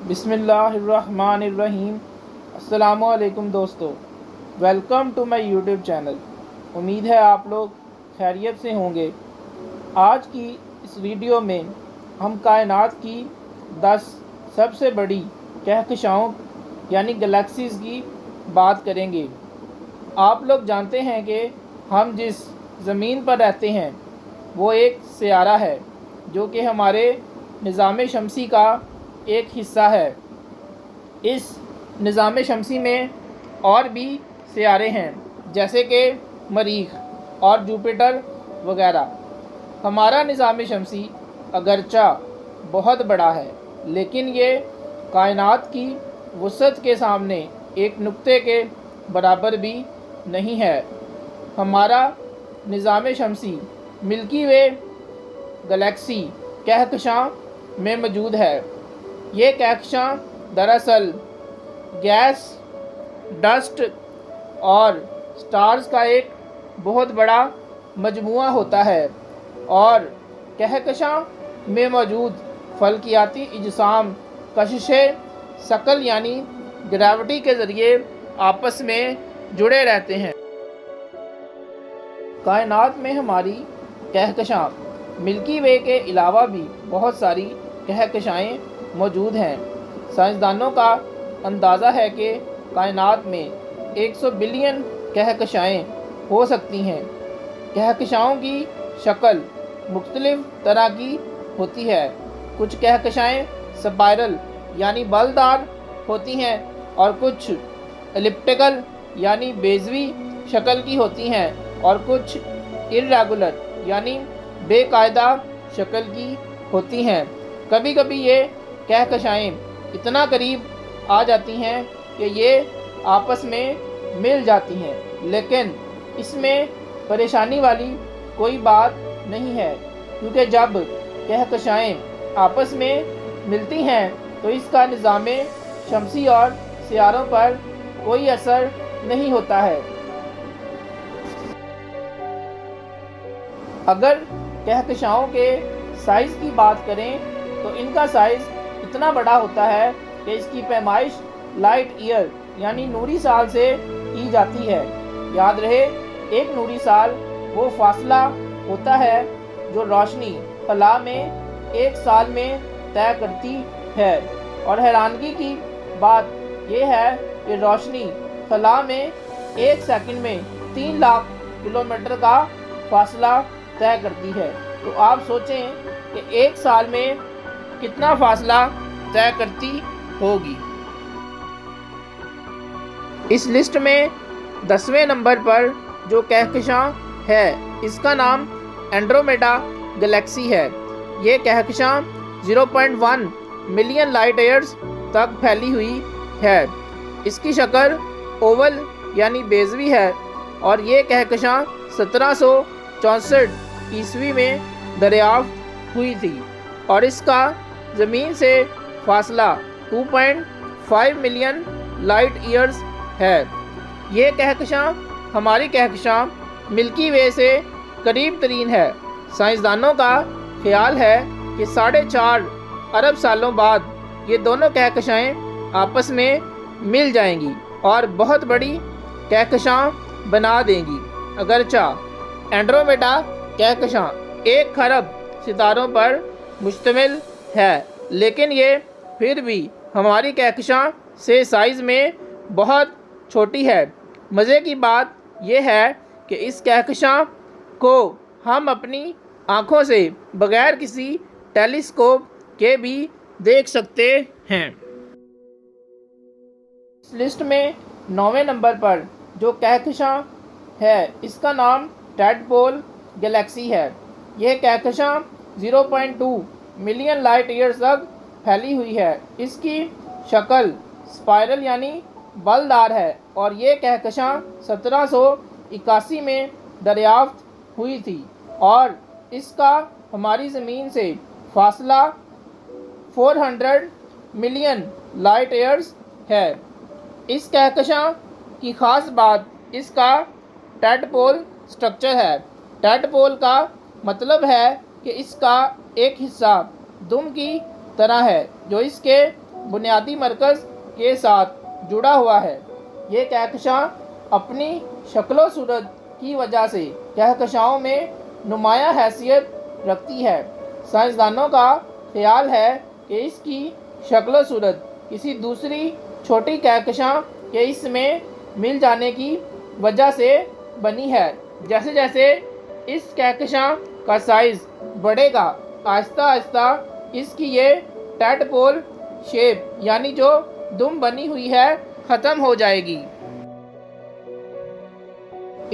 बिस्मिल्लाहिर्रहमानिर्रहीम। अस्सलामुअलैकुम दोस्तों, welcome to my YouTube channel. उम्मीद है आप लोग खैरियत से होंगे। आज की इस वीडियो में हम कायनात की 10 सबसे बड़ी कहकशाओं यानी गैलेक्सीज़ की बात करेंगे। आप लोग जानते हैं कि हम जिस ज़मीन पर रहते हैं वो एक सियारा है जो कि हमारे निज़ाम शमसी का एक हिस्सा है। इस निज़ाम शमसी में और भी सियारे हैं जैसे कि मरीख और जुपिटर वगैरह। हमारा निज़ाम शमसी अगरचा बहुत बड़ा है लेकिन ये कायनात की वुसअत के सामने एक नुक्ते के बराबर भी नहीं है। हमारा निज़ाम शमसी मिल्की वे गैलेक्सी कहकशां में मौजूद है। ये कहकशां दरअसल गैस, डस्ट और स्टार्स का एक बहुत बड़ा मजमुआ होता है और कहकशां में मौजूद फल्कियाती इजसाम कशिशे शकल यानी ग्रेविटी के ज़रिए आपस में जुड़े रहते हैं। कायनात में हमारी कहकशां मिल्की वे के अलावा भी बहुत सारी कहकशाएँ मौजूद हैं। साइंसदानों का अंदाज़ा है कि कायनात में 100 बिलियन कहकशाएँ हो सकती हैं। कहकशाओं की शक्ल मुख्तलिफ़ तरह की होती है। कुछ कहकशाएँ स्पाइरल यानी बलदार होती हैं और कुछ एलिप्टिकल यानी बेज़वी शक्ल की होती हैं और कुछ इर्रेगुलर यानी बेकायदा शक्ल की होती हैं। कभी कभी ये कहकशाएँ इतना करीब आ जाती हैं कि ये आपस में मिल जाती हैं, लेकिन इसमें परेशानी वाली कोई बात नहीं है क्योंकि जब कहकशाएँ आपस में मिलती हैं तो इसका निज़ाम शमसी और सियारों पर कोई असर नहीं होता है। अगर कहकशाओं के साइज़ की बात करें तो इनका साइज़ इतना बड़ा होता है कि इसकी पैमाइश लाइट ईयर यानी नूरी साल से की जाती है। याद रहे, एक नूरी साल वो फासला होता है जो रोशनी फला में एक साल में तय करती है। और हैरानगी की बात यह है कि रोशनी फला में एक सेकंड में 3 लाख किलोमीटर का फासला तय करती है। तो आप सोचें कि एक साल में कितना फासला तय करती होगी। इस लिस्ट में 10वें नंबर पर जो कहकशां है इसका नाम एंड्रोमेडा गैलेक्सी है। ये कहकशां 0.1 मिलियन लाइट ईयर्स तक फैली हुई है। इसकी शक्ल ओवल यानी बेज़वी है और ये कहकशां 1764 ईस्वी में दरियाफ्त हुई थी और इसका ज़मीन से फासला 2.5 मिलियन लाइट ईयर्स है। ये कहकशां हमारी कहकशां मिल्की वे से करीब तरीन है। साइंसदानों का ख्याल है कि 4.5 अरब सालों बाद ये दोनों कहकशाएँ आपस में मिल जाएंगी और बहुत बड़ी कहकशां बना देंगी। अगरचा एंड्रोमेडा कहकशां 1 खरब सितारों पर मुश्तमिल है, लेकिन ये फिर भी हमारी कहकशां से साइज़ में बहुत छोटी है। मज़े की बात यह है कि इस कहकशां को हम अपनी आँखों से बग़ैर किसी टेलीस्कोप के भी देख सकते हैं। इस लिस्ट में 9वें नंबर पर जो कहकशां है इसका नाम टैडपोल गैलेक्सी है। यह कहकशां 0.2 मिलियन लाइट ईयर्स तक फैली हुई है। इसकी शक्ल स्पाइरल यानी बलदार है और ये कहकशां 1781 में दरियाफ्त हुई थी और इसका हमारी ज़मीन से फासला 400 मिलियन लाइट ईयर्स है। इस कहकशां की ख़ास बात इसका टैडपोल स्ट्रक्चर है। टैडपोल का मतलब है कि इसका एक हिस्सा दुम की तरह है जो इसके बुनियादी मरकज़ के साथ जुड़ा हुआ है। ये कहकशां अपनी शक्लो सूरत की वजह से कहकशाओं में नुमायां हैसियत रखती है। साइंसदानों का ख्याल है कि इसकी शक्लो सूरत किसी दूसरी छोटी कहकशां के इसमें मिल जाने की वजह से बनी है। जैसे जैसे इस कहकशां का साइज़ बढ़ेगा, आहिस्ता आहिस्ता इसकी ये टैडपोल शेप यानी जो दुम बनी हुई है ख़त्म हो जाएगी।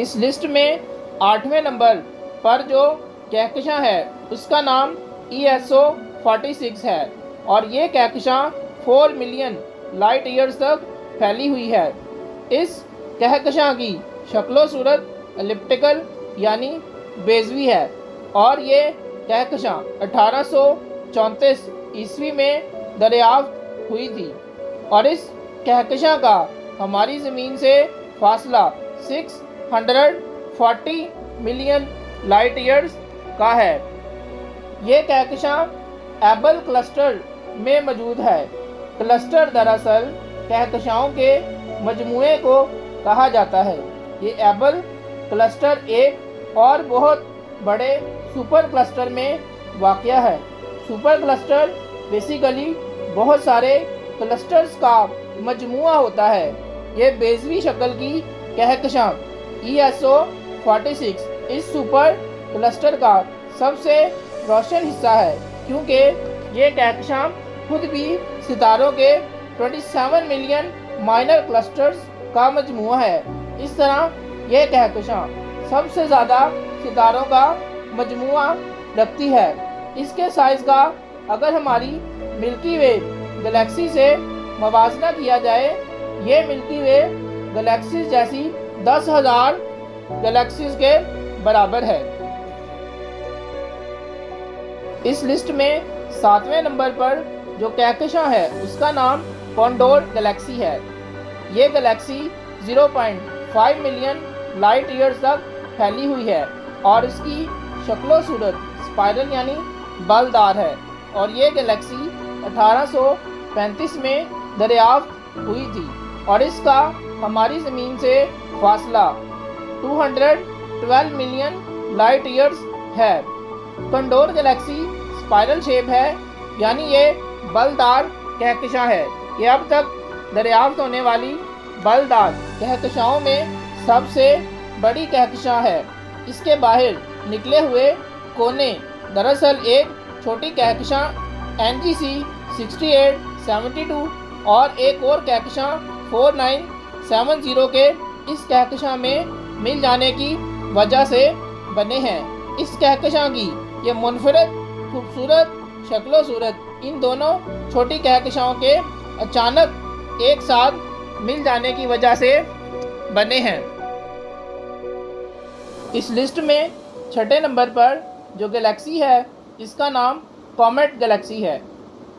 इस लिस्ट में 8वें नंबर पर जो कहकशां है उसका नाम ESO 46 है और ये कहकशां 4 मिलियन लाइट ईयर्स तक फैली हुई है। इस कहकशां की शक्लो सूरत एलिप्टिकल यानी बेज़वी है और ये कहकशां 1834 ईस्वी में दरियाफ्त हुई थी और इस कहकशां का हमारी ज़मीन से फासला 640 मिलियन लाइट ईयर्स का है। ये कहकशां एबल क्लस्टर में मौजूद है। क्लस्टर दरअसल कहकशाओं के मजमूए को कहा जाता है। ये एबल क्लस्टर एक और बहुत बड़े सुपर क्लस्टर में वाक़या है। सुपर क्लस्टर बेसिकली बहुत सारे क्लस्टर्स का मजमूआ होता है। ये बेज़वी शक्ल की कहकशां ESO 46 इस सुपर क्लस्टर का सबसे रोशन हिस्सा है क्योंकि ये कहकशां खुद भी सितारों के 27 मिलियन माइनर क्लस्टर्स का मजमूआ है। इस तरह यह कहकशां सबसे ज़्यादा सितारों का मजमूआ रखती है। इसके साइज़ का अगर हमारी मिल्की वे गैलेक्सी से मवाजना किया जाए, ये मिल्की वे गैलेक्सीज जैसी 10,000 गैलेक्सीज के बराबर है। इस लिस्ट में 7वें नंबर पर जो कहकशां है उसका नाम कॉन्डोर गैलेक्सी है। ये गैलेक्सी 0.5 मिलियन लाइट ईयर्स तक फैली हुई है और इसकी शक्लो सूरत स्पाइरल यानी बलदार है और ये गैलेक्सी 1835 में दरियाफ्त हुई थी और इसका हमारी ज़मीन से फासला 212 मिलियन लाइट ईयर्स है। कॉन्डोर गैलेक्सी स्पाइरल शेप है यानी ये बलदार कहकशां है। ये अब तक दरियाफ्त होने वाली बलदार कहकशाओं में सबसे बड़ी कहकशां है। इसके बाहर निकले हुए कोने दरअसल एक छोटी कहकशां NGC 6872 और एक और कहकशां 4970 के इस कहकशां में मिल जाने की वजह से बने हैं। इस कहकशां की ये मुनफरद खूबसूरत शक्लो सूरत इन दोनों छोटी कहकशाओं के अचानक एक साथ मिल जाने की वजह से बने हैं। इस लिस्ट में 6ठे नंबर पर जो गैलेक्सी है इसका नाम कॉमेट गैलेक्सी है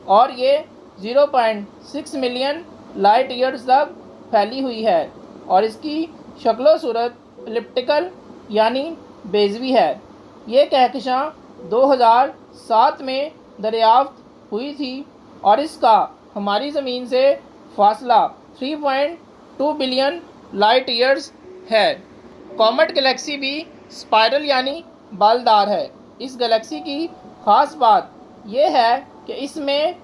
और ये 0.6 मिलियन लाइट ईयर्स तक फैली हुई है और इसकी शक्लो सूरत एलिप्टिकल यानी बेज़वी है। ये कहकशां 2007 में दरियाफ्त हुई थी और इसका हमारी ज़मीन से फासला 3.2 बिलियन लाइट ईयर्स है। कॉमेट गैलेक्सी भी स्पाइरल यानी बालदार है। इस गैलेक्सी की ख़ास बात यह है कि इसमें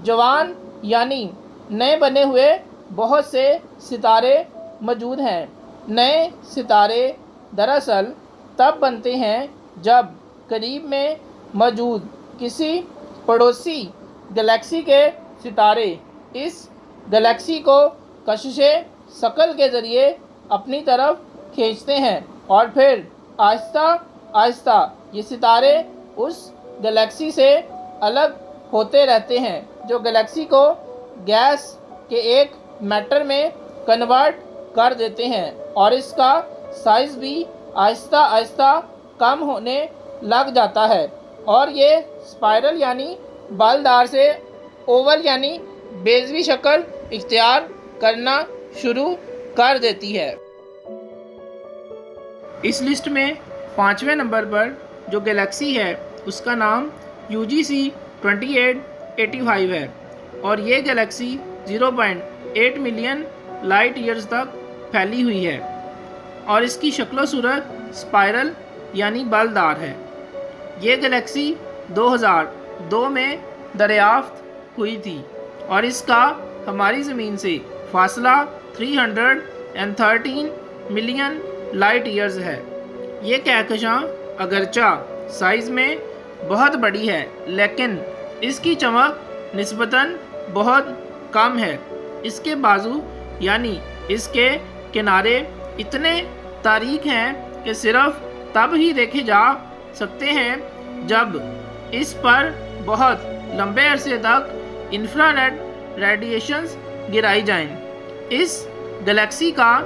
जवान यानी नए बने हुए बहुत से सितारे मौजूद हैं। नए सितारे दरअसल तब बनते हैं जब करीब में मौजूद किसी पड़ोसी गैलेक्सी के सितारे इस गैलेक्सी को कशिशे शकल के ज़रिए अपनी तरफ खींचते हैं और फिर आहिस्ता आहिस्ता ये सितारे उस गैलेक्सी से अलग होते रहते हैं, जो गैलेक्सी को गैस के एक मैटर में कन्वर्ट कर देते हैं और इसका साइज़ भी आहिस्ता आहिस्ता कम होने लग जाता है और ये स्पाइरल यानी बालदार से ओवल यानी बेज़वी शक्ल इख्तियार करना शुरू कर देती है। इस लिस्ट में 5वें नंबर पर जो गैलेक्सी है उसका नाम UGC 2885 है और ये गैलेक्सी 0.8 मिलियन लाइट ईयर्स तक फैली हुई है और इसकी शक्ल सूरत स्पाइरल यानी बलदार है। ये गैलेक्सी 2002 में दरियाफ्त हुई थी और इसका हमारी ज़मीन से फासला 313 मिलियन लाइट ईयर्स है। ये कहकशां अगरचा साइज़ में बहुत बड़ी है, लेकिन इसकी चमक निस्बतन बहुत कम है। इसके बाजू यानी इसके किनारे इतने तारीक हैं कि सिर्फ तब ही देखे जा सकते हैं जब इस पर बहुत लंबे अरसे तक इंफ्रारेड रेडिएशंस गिराई जाएं। इस गैलेक्सी का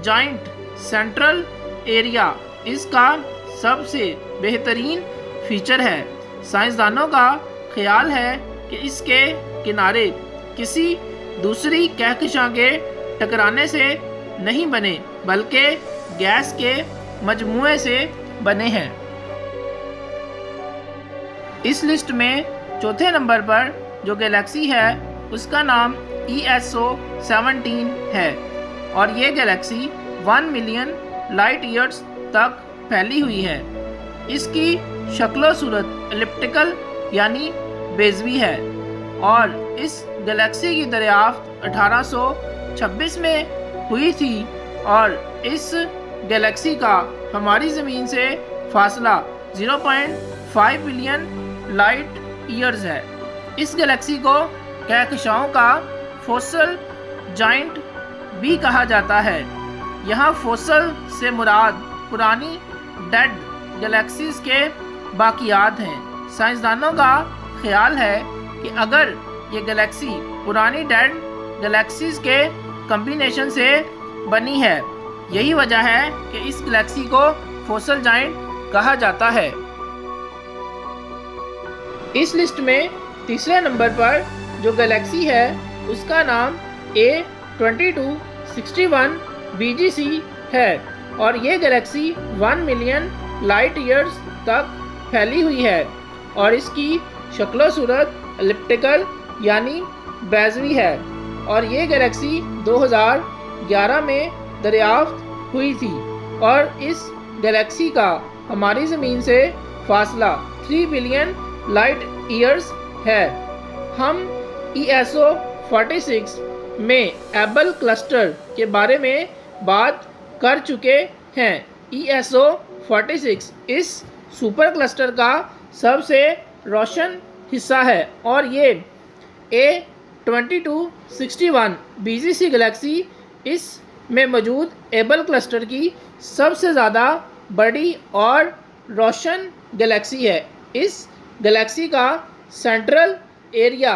जाइंट सेंट्रल एरिया इसका सबसे बेहतरीन फीचर है। साइंसदानों का ख्याल है कि इसके किनारे किसी दूसरी कहकशां के टकराने से नहीं बने, बल्कि गैस के मजमूए से बने हैं। इस लिस्ट में चौथे नंबर पर जो गैलेक्सी है उसका नाम ESO 17 है और ये गैलेक्सी 1 मिलियन लाइट ईयर्स तक फैली हुई है। इसकी शक्ल सूरत एलिप्टिकल यानी बेज़वी है और इस गैलेक्सी की दरियाफ्त 1826 में हुई थी और इस गैलेक्सी का हमारी ज़मीन से फासला 0.5 बिलियन लाइट ईयर्स है। इस गैलेक्सी को कहकशाओं का फोसल जाइंट भी कहा जाता है। यहाँ फोसल से मुराद पुरानी डेड गैलेक्सीज के बाकियात हैं। साइंसदानों का ख्याल है कि अगर ये गैलेक्सी पुरानी डेड गैलेक्सीज के कम्बिनेशन से बनी है, यही वजह है कि इस गैलेक्सी को फोसल जाइंट कहा जाता है। इस लिस्ट में तीसरे नंबर पर जो गैलेक्सी है उसका नाम A2261 BGC है और ये गैलेक्सी 1 मिलियन लाइट ईयर्स तक फैली हुई है और इसकी शक्ल सूरत एलिप्टिकल यानी बेज़वी है और ये गैलेक्सी 2011 में दरियाफ्त हुई थी और इस गैलेक्सी का हमारी ज़मीन से फासला 3 बिलियन लाइट ईयर्स है। हम ESO 46 में एबल क्लस्टर के बारे में बात कर चुके हैं। ESO 46 इस सुपर क्लस्टर का सबसे रोशन हिस्सा है और ये A2261 BGC गैलेक्सी इस में मौजूद एबल क्लस्टर की सबसे ज़्यादा बड़ी और रोशन गैलेक्सी है। इस गैलेक्सी का सेंट्रल एरिया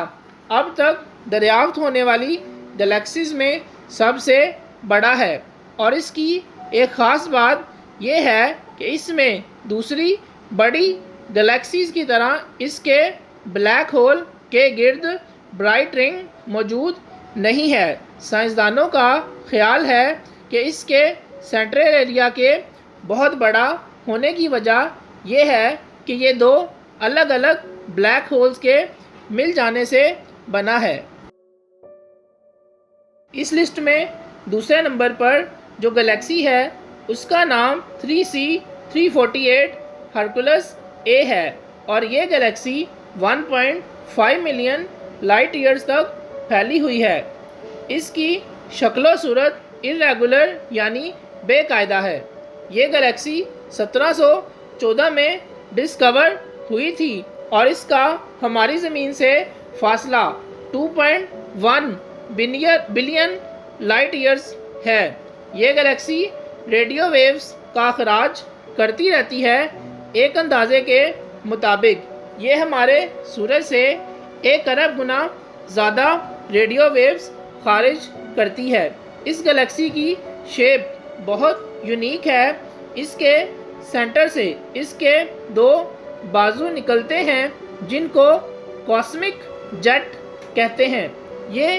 अब तक दरियाफ्त होने वाली गैलेक्सीज़ में सबसे बड़ा है और इसकी एक ख़ास बात यह है कि इसमें दूसरी बड़ी गैलेक्सीज़ की तरह इसके ब्लैक होल के गिर्द ब्राइट रिंग मौजूद नहीं है। साइंसदानों का ख्याल है कि इसके सेंट्रल एरिया के बहुत बड़ा होने की वजह यह है कि ये दो अलग अलग ब्लैक होल्स के मिल जाने से बना है। इस लिस्ट में दूसरे नंबर पर जो गैलेक्सी है उसका नाम 3C348 हरकुलस A है और ये गैलेक्सी 1.5 मिलियन लाइट ईयर्स तक फैली हुई है। इसकी शक्ल सूरत इर्रेगुलर यानी बेकायदा है। ये गैलेक्सी 1714 में डिस्कवर हुई थी और इसका हमारी ज़मीन से फासला 2.1 बिलियन लाइट ईयर्स है। ये गैलेक्सी रेडियो वेव्स का अखराज करती रहती है। एक अंदाजे के मुताबिक ये हमारे सूरज से 1 अरब गुना ज़्यादा रेडियो वेव्स खारिज करती है। इस गैलेक्सी की शेप बहुत यूनिक है। इसके सेंटर से इसके 2 बाजू निकलते हैं जिनको कॉस्मिक जेट कहते हैं। ये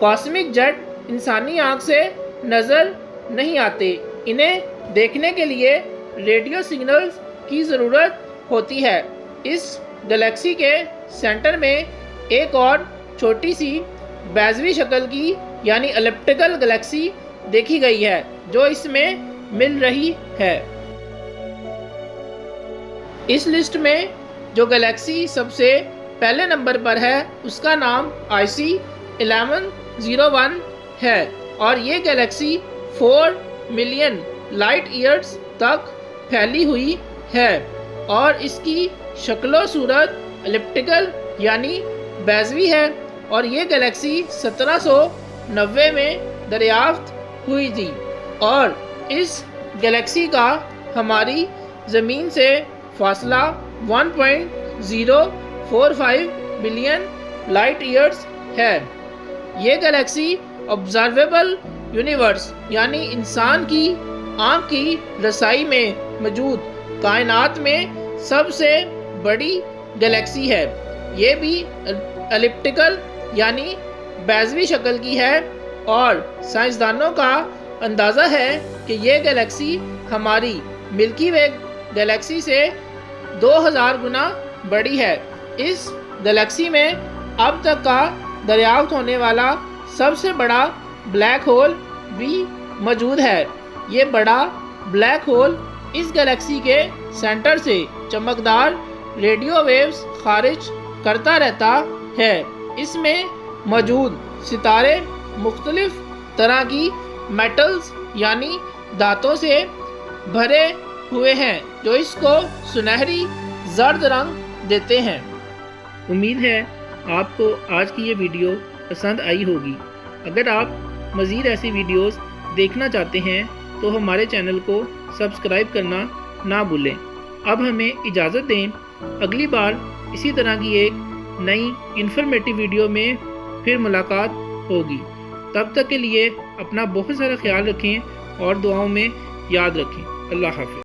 कॉस्मिक जेट इंसानी आँख से नज़र नहीं आते। इन्हें देखने के लिए रेडियो सिग्नल्स की ज़रूरत होती है। इस गैलेक्सी के सेंटर में एक और छोटी सी बेज़वी शक्ल की यानी एलिप्टिकल गैलेक्सी देखी गई है जो इसमें मिल रही है। इस लिस्ट में जो गैलेक्सी सबसे पहले नंबर पर है उसका नाम IC 1101 है और ये गैलेक्सी 4 मिलियन लाइट ईयर्स तक फैली हुई है और इसकी शक्लो सूरत एलिप्टिकल यानी बेज़वी है और ये गैलेक्सी 1790 में दरियाफ्त हुई थी और इस गैलेक्सी का हमारी ज़मीन से फासला 1.045 बिलियन लाइट ईयर्स है। ये गैलेक्सी ऑब्जर्वेबल यूनिवर्स यानी इंसान की आँख की रसाई में मौजूद कायनात में सबसे बड़ी गैलेक्सी है। ये भी एलिप्टिकल यानी बेज़वी शक्ल की है और साइंसदानों का अंदाज़ा है कि ये गैलेक्सी हमारी मिल्की वे गैलेक्सी से 2000 गुना बड़ी है। इस गैलेक्सी में अब तक का दरियाफ्त होने वाला सबसे बड़ा ब्लैक होल भी मौजूद है। ये बड़ा ब्लैक होल इस गैलेक्सी के सेंटर से चमकदार रेडियो वेव्स खारिज करता रहता है। इसमें मौजूद सितारे मुख्तलिफ तरह की मेटल्स यानी धातों से भरे हुए हैं जो इसको सुनहरी जर्द रंग देते हैं। उम्मीद है आपको आज की ये वीडियो पसंद आई होगी। अगर आप मज़ीद ऐसी वीडियोस देखना चाहते हैं तो हमारे चैनल को सब्सक्राइब करना ना भूलें। अब हमें इजाज़त दें, अगली बार इसी तरह की एक नई इन्फॉर्मेटिव वीडियो में फिर मुलाकात होगी। तब तक के लिए अपना बहुत सारा ख्याल रखें और दुआओं में याद रखें। अल्लाह हाफ़िज़।